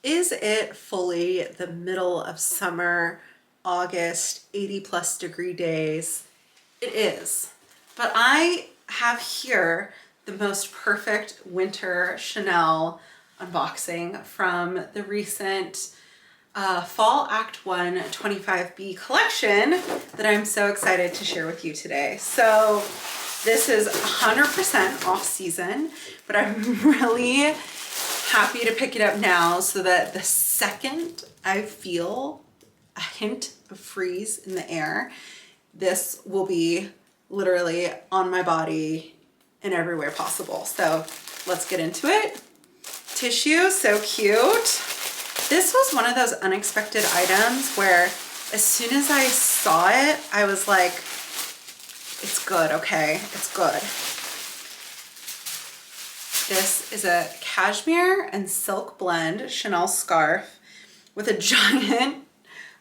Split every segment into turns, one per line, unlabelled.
Is it fully the middle of summer, August, 80 plus degree days? It is. But I have here the most perfect winter Chanel unboxing from the recent Fall Act 1 25B collection that I'm so excited to share with you today. So this is 100% off season, but I'm really happy to pick it up now so that the second I feel a hint of freeze in the air, this will be literally on my body in everywhere possible. So let's get into it. Tissue, so cute. This was one of those unexpected items where as soon as I saw it, I was like, it's good, okay? It's good. This is a cashmere and silk blend Chanel scarf with a giant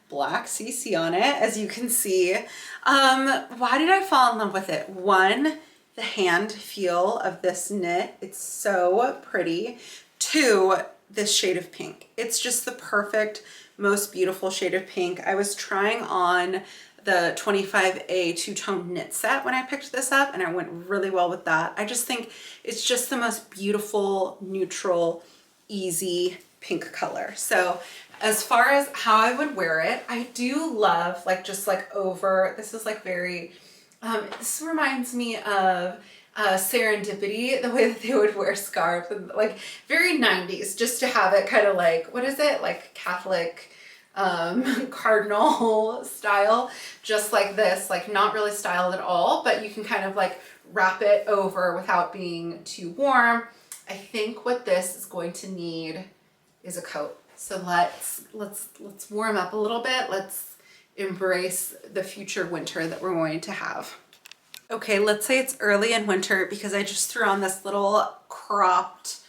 black CC on it, as you can see. Why did I fall in love with it? One, the hand feel of this knit. It's so pretty. Two, this shade of pink. It's just the perfect, most beautiful shade of pink. I was trying on the 25A two-tone knit set when I picked this up, and I went really well with that. I just think it's just the most beautiful, neutral, easy pink color. So as far as how I would wear it, I do love like just like over, this is like very, this reminds me of Serendipity, the way that they would wear scarves, and like very 90s, just to have it kind of like, what is it? Like Catholic cardinal style, just like this, like not really styled at all, but you can kind of like wrap it over without being too warm. I think what this is going to need is a coat. So let's warm up a little bit. Let's embrace the future winter that we're going to have. Okay, let's say it's early in winter because I just threw on this little cropped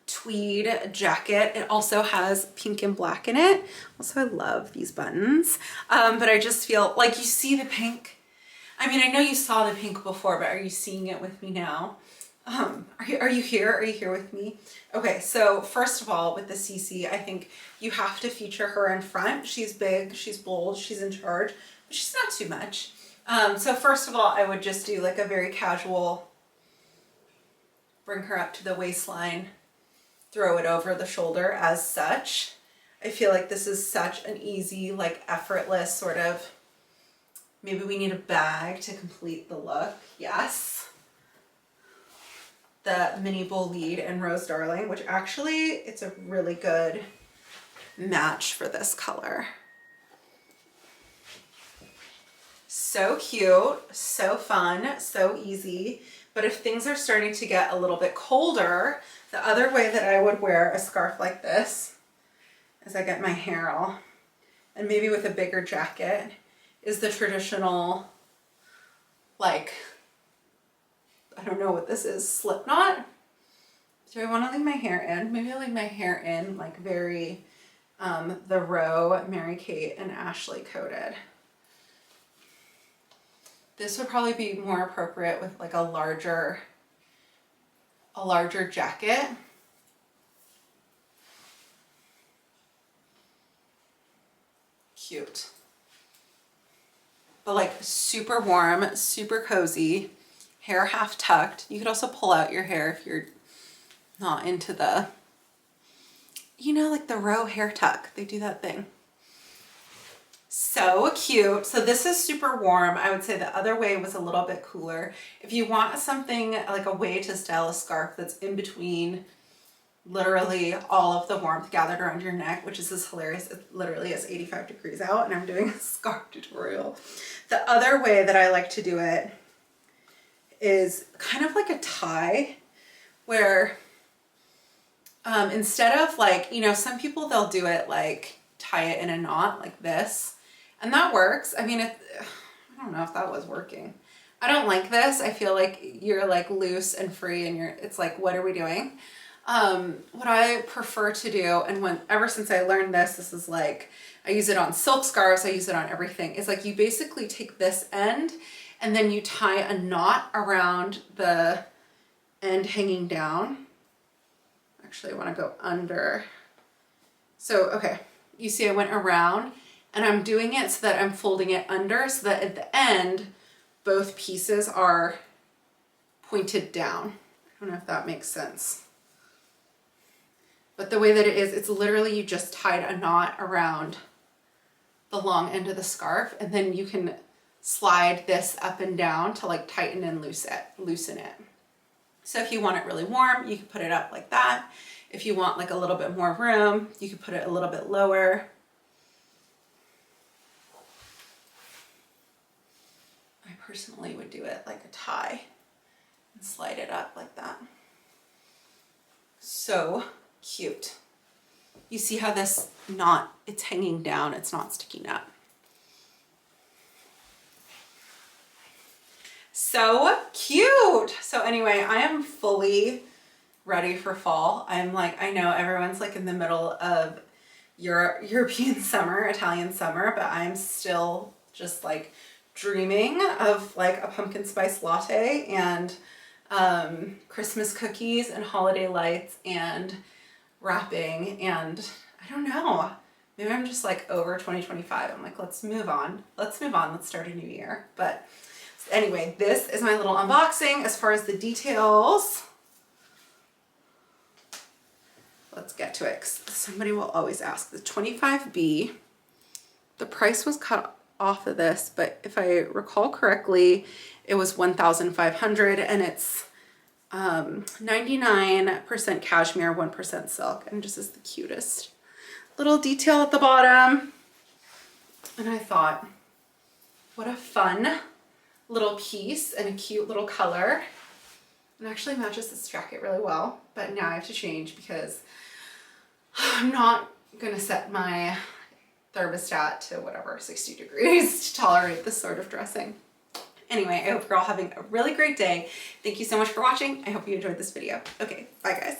tweed jacket. It also has pink and black in it. Also, I love these buttons. But I just feel like you see the pink. I mean, I know you saw the pink before, but are you seeing it with me now? Are you here? Are you here with me? Okay, so first of all, with the CC, I think you have to feature her in front. She's big, she's bold, she's in charge, but she's not too much. So first of all, I would just do like a very casual, bring her up to the waistline, throw it over the shoulder as such. I feel like this is such an easy, like effortless sort of, maybe we need a bag to complete the look. Yes. The mini bowl lead and Rose Darling, which actually it's a really good match for this color. So cute, so fun, so easy. But if things are starting to get a little bit colder, the other way that I would wear a scarf like this, as I get my hair all, and maybe with a bigger jacket, is the traditional, like, I don't know what this is, slip knot? Do I want to leave my hair in? Maybe I'll leave my hair in, like very, the Row, Mary Kate, and Ashley coated. This would probably be more appropriate with like a larger jacket. Cute. But like super warm, super cozy, hair half tucked. You could also pull out your hair if you're not into the, you know, like the Row hair tuck. They do that thing. So cute. So this is super warm. I would say the other way was a little bit cooler. If you want something like a way to style a scarf that's in between literally all of the warmth gathered around your neck, which is this hilarious, it literally is 85 degrees out and I'm doing a scarf tutorial. The other way that I like to do it is kind of like a tie where instead of like, you know, some people they'll do it like tie it in a knot like this. And that works. I mean, I don't know if that was working. I don't like this. I feel like you're like loose and free and it's like, what are we doing? What I prefer to do, and ever since I learned this is like, I use it on silk scarves, I use it on everything, is like you basically take this end and then you tie a knot around the end hanging down. Actually, I want to go under So, okay, you see I went around and I'm doing it so that I'm folding it under so that at the end, both pieces are pointed down. I don't know if that makes sense. But the way that it is, it's literally you just tied a knot around the long end of the scarf, and then you can slide this up and down to like tighten and loosen it. So if you want it really warm, you can put it up like that. If you want like a little bit more room, you can put it a little bit lower. I personally would do it like a tie and slide it up like that. So cute. You see how this knot, it's hanging down, it's not sticking up. So cute. So anyway, I am fully ready for fall. I'm like, I know everyone's like in the middle of European summer, Italian summer, but I'm still just like dreaming of like a pumpkin spice latte and Christmas cookies and holiday lights and wrapping, and I don't know, maybe I'm just like over 2025. I'm like, let's move on, let's start a new year. But anyway, this is my little unboxing. As far as the details, let's get to it. Somebody will always ask. The 25B, the price was cut off of this, but if I recall correctly, it was 1,500, and it's 99% cashmere, 1% silk, and just is the cutest little detail at the bottom. And I thought, what a fun little piece and a cute little color. It actually matches this jacket really well, but now I have to change because I'm not gonna set my thermostat to whatever, 60 degrees to tolerate this sort of dressing. Anyway, I hope you're all having a really great day. Thank you so much for watching. I hope you enjoyed this video. Okay, bye guys.